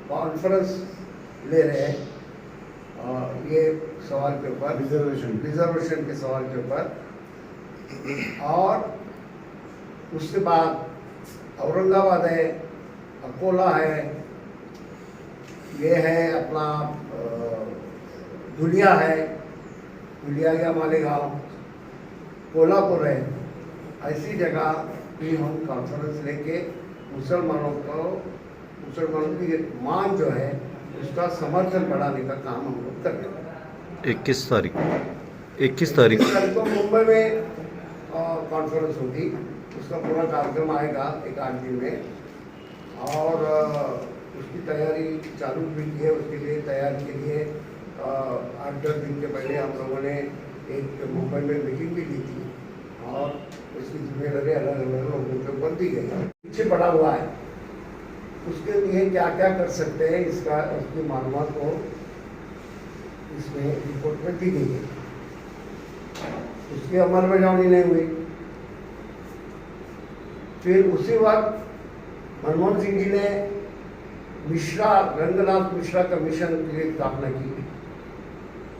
Conference ले रहे हैं ये सवाल के ऊपर, रिजर्वेशन के सवाल के ऊपर। और उसके बाद औरंगाबाद है, अकोला है, ये है अपना धुलिया है, धुलिया या मालेगांव, कोल्हापुर है। ऐसी जगह भी हम कॉन्फ्रेंस लेके मुसलमानों की मांग जो है उसका समर्थन बढ़ाने का काम हम लोग कर रहे हैं। 21 तारीख को मुंबई में कॉन्फ्रेंस होगी, उसका पूरा कार्यक्रम आएगा 1-8 दिन में। और उसकी तैयारी चालू भी की है। उसके लिए तैयारी के लिए 8-10 दिन के पहले हम लोगों ने एक मुंबई में मीटिंग भी ली थी और उसकी जिम्मेदारी अलग अलग लोगों के ऊपर दी गई। पीछे पड़ा हुआ है, उसके लिए क्या क्या कर सकते हैं उसकी मालूमात को इसमें रिपोर्ट में दी गई है। उसकी अमलबजावनी नहीं हुई। फिर उसी वक्त मनमोहन सिंह जी ने रंगनाथ मिश्रा कमीशन की स्थापना की।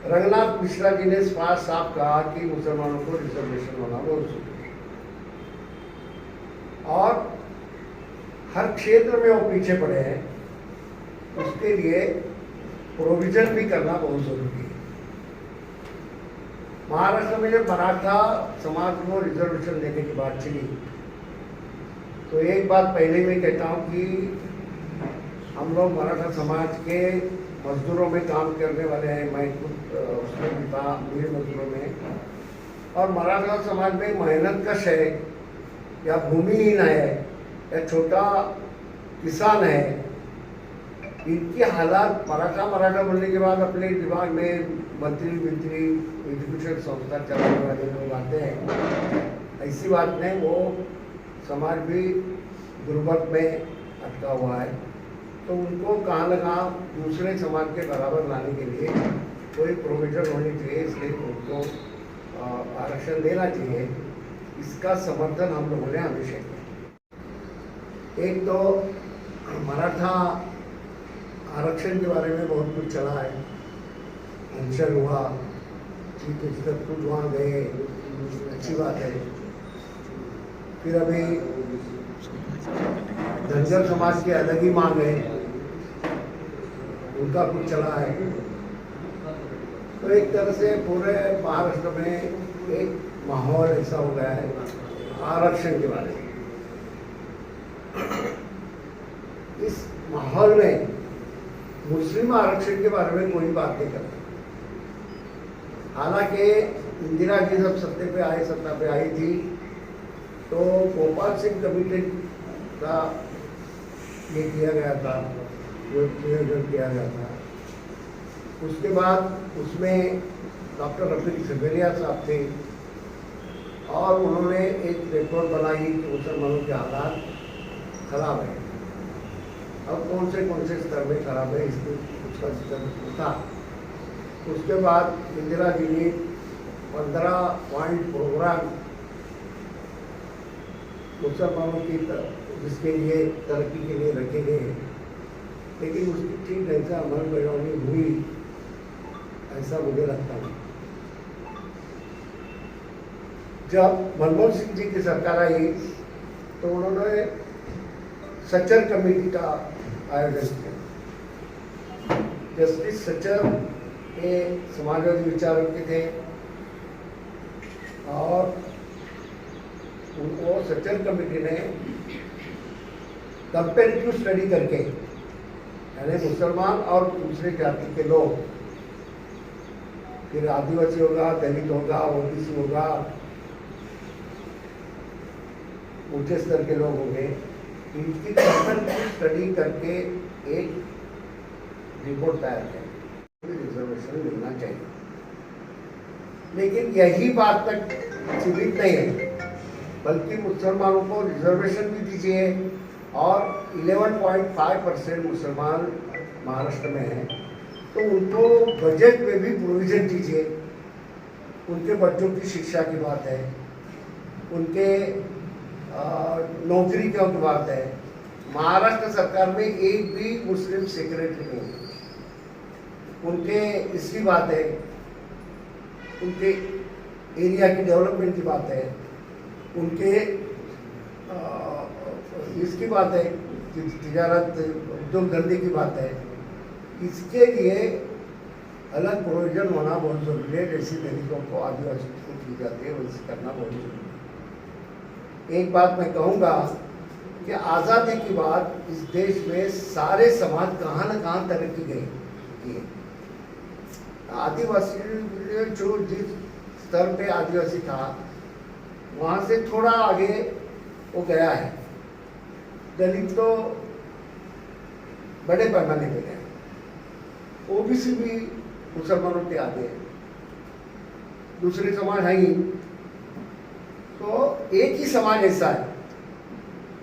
रंगनाथ मिश्रा जी ने साफ कहा कि मुसलमानों को रिजर्वेशन होना बहुत जरूरी है और हर क्षेत्र में वो पीछे पड़े हैं, उसके लिए प्रोविजन भी करना बहुत जरूरी है। महाराष्ट्र में जब मराठा समाज को रिजर्वेशन देने की बात चली तो एक बात पहले मैं कहता हूँ कि हम लोग मराठा समाज के मजदूरों में काम करने वाले हैं। मैं खुद उसमें भी था, मेरे मजदूरों में। और मराठा समाज में मेहनत कश है या भूमिहीन है या छोटा किसान है, इनकी हालात मराठा बोलने के बाद अपने दिमाग में मंत्री एजुकेशन संस्था चलाने वाले लोग आते हैं। ऐसी बात नहीं, वो समाज भी गुर्बत में अटका हुआ है, तो उनको कहाँ न कहाँ दूसरे समाज के बराबर लाने के लिए कोई प्रोविजन होनी चाहिए। इसलिए उनको आरक्षण देना चाहिए। इसका समर्थन हम लोगों ने हमेशा किया। एक तो मराठा आरक्षण के बारे में बहुत कुछ चला है, अनशन हुआ, चीफ मिनिस्टर खुद वहाँ गए, अच्छी बात है। फिर अभी धनगर समाज के अलग ही मांग है, उनका कुछ चला है। तो एक तरह से पूरे महाराष्ट्र में एक माहौल ऐसा हो गया है आरक्षण के बारे में। इस माहौल में मुस्लिम आरक्षण के बारे में कोई बात नहीं करता। हालांकि इंदिरा जी जब सत्ता पे आई थी तो गोपाल सिंह कमेटी का ये किया गया था, जो नियोजन किया गया था। उसके बाद उसमें डॉक्टर रफीक सगरिया साहब थे और उन्होंने एक रिपोर्ट बनाई कि मुसलमानों के हालात खराब है। अब कौन से स्तर में खराब है उसका जिक्र था। उसके बाद इंदिरा जी ने 15 पॉइंट प्रोग्राम मुसलमानों की जिसके लिए तरक्की के लिए रखे गए हैं, लेकिन उसकी ठीक ढंग से अमलबजावनी हुई ऐसा मुझे लगता है। जब मनमोहन सिंह जी की सरकार आई तो उन्होंने सच्चर कमेटी का आयोजन किया। जस्टिस सच्चर ये समाजवादी विचारों के थे और उनको सच्चर कमेटी ने कंपेरेटिव स्टडी करके, यानी मुसलमान और दूसरे जाति के लोग, फिर आदिवासी होगा, दलित होगा, ओबीसी होगा, ऊंचे स्तर के लोग होंगे, इनकी कंपेरेटिव स्टडी करके एक रिपोर्ट तैयार करें, रिजर्वेशन मिलना चाहिए। लेकिन यही बात तक सीमित नहीं है, बल्कि मुसलमानों को रिजर्वेशन भी दीजिए और 11.5% मुसलमान महाराष्ट्र में हैं, तो उनको बजट में भी प्रोविजन दीजिए। उनके बच्चों की शिक्षा की बात है, उनके नौकरी की बात है, महाराष्ट्र सरकार में एक भी मुस्लिम सेक्रेटरी नहीं है। उनके इसकी बात है, उनके एरिया की डेवलपमेंट की बात है, उनके इसकी बात है कि तिजारत उद्योग धंधे की बात है। इसके लिए अलग प्रोविजन होना बहुत जरूरी है। जैसी दलितों को आदिवासी को की जाती है वैसे करना बहुत जरूरी है। एक बात मैं कहूँगा कि आज़ादी के बाद इस देश में सारे समाज कहाँ न कहाँ तरक्की गई। आदिवासी जो जिस स्तर पे आदिवासी था वहाँ से थोड़ा आगे वो गया है। दलित तो बड़े पैमाने पे गए। ओबीसी भी मुसलमानों के आगे है, दूसरे समाज है ही। तो एक ही समाज ऐसा है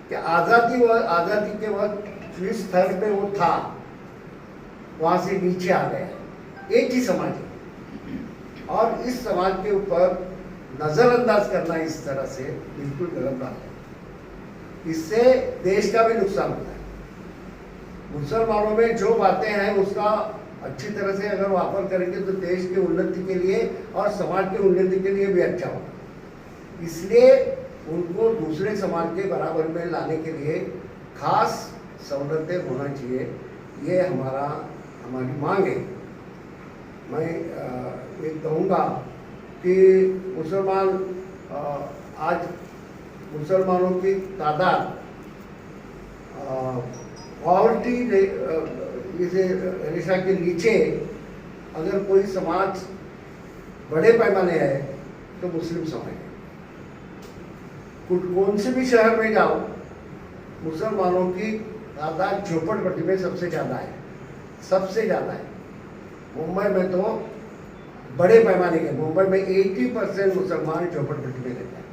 कि आज़ादी के वक्त जिस स्तर पे वो था वहाँ से नीचे आ गया। एक ही समाज है और इस समाज के ऊपर नज़रअंदाज करना इस तरह से बिल्कुल गलत बात है। इससे देश का भी नुकसान होता है। मुसलमानों में जो बातें हैं उसका अच्छी तरह से अगर वापर करेंगे तो देश की उन्नति के लिए और समाज की उन्नति के लिए भी अच्छा होगा। इसलिए उनको दूसरे समाज के बराबर में लाने के लिए खास सहूलतें होना चाहिए। ये हमारी मांग है। मैं ये कहूँगा कि आज मुसलमानों की तादाद पॉवर्टी रेखा के नीचे अगर कोई समाज बड़े पैमाने है तो मुस्लिम समाज है। कौन से भी शहर में जाओ मुसलमानों की तादाद झोपड़पट्टी में सबसे ज़्यादा है। मुंबई में तो बड़े पैमाने के, मुंबई में 80% मुसलमान झोपड़पट्टी में रहते हैं।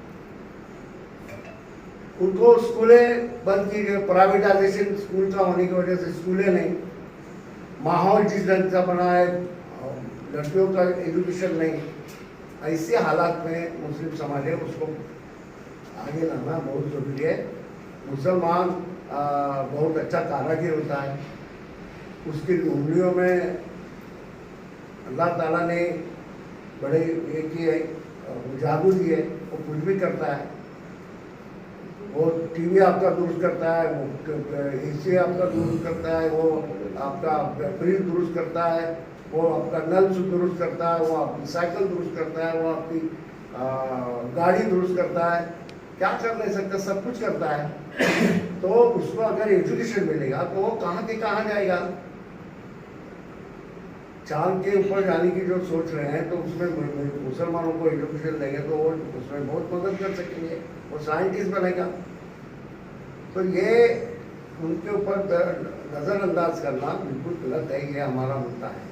उनको स्कूलें बंद की गई, प्राइवेटाइजेशन स्कूल का होने की वजह से स्कूलें नहीं, माहौल जिस ढंग का बना है, लड़कियों का एजुकेशन नहीं। ऐसे हालात में मुस्लिम समाज है उसको आगे लाना बहुत जरूरी है। मुसलमान बहुत अच्छा कारागिर होता है, उसकी उंगलियों में अल्लाह ताला ने बड़े ये किए जादू दिए। वो कुछ भी करता है। वो टीवी आपका दुरुस्त करता है, वो एसी आपका दुरुस्त करता है, वो आपका फ्रिज दुरुस्त करता है, वो आपका नल दुरुस्त करता है, वो आपकी साइकिल दुरुस्त करता है, वो आपकी गाड़ी दुरुस्त करता है। क्या कर नहीं सकता, सब कुछ करता है। तो उसको अगर एजुकेशन मिलेगा तो वो कहाँ के कहाँ जाएगा। चांद के ऊपर जाने की जो सोच रहे हैं तो उसमें मुसलमानों को एजुकेशन देंगे तो वो उसमें बहुत मदद कर सकेंगे। वो साइंटिस्ट बनेगा। तो ये उनके ऊपर नज़रअंदाज करना बिल्कुल गलत है। ये हमारा मुद्दा है।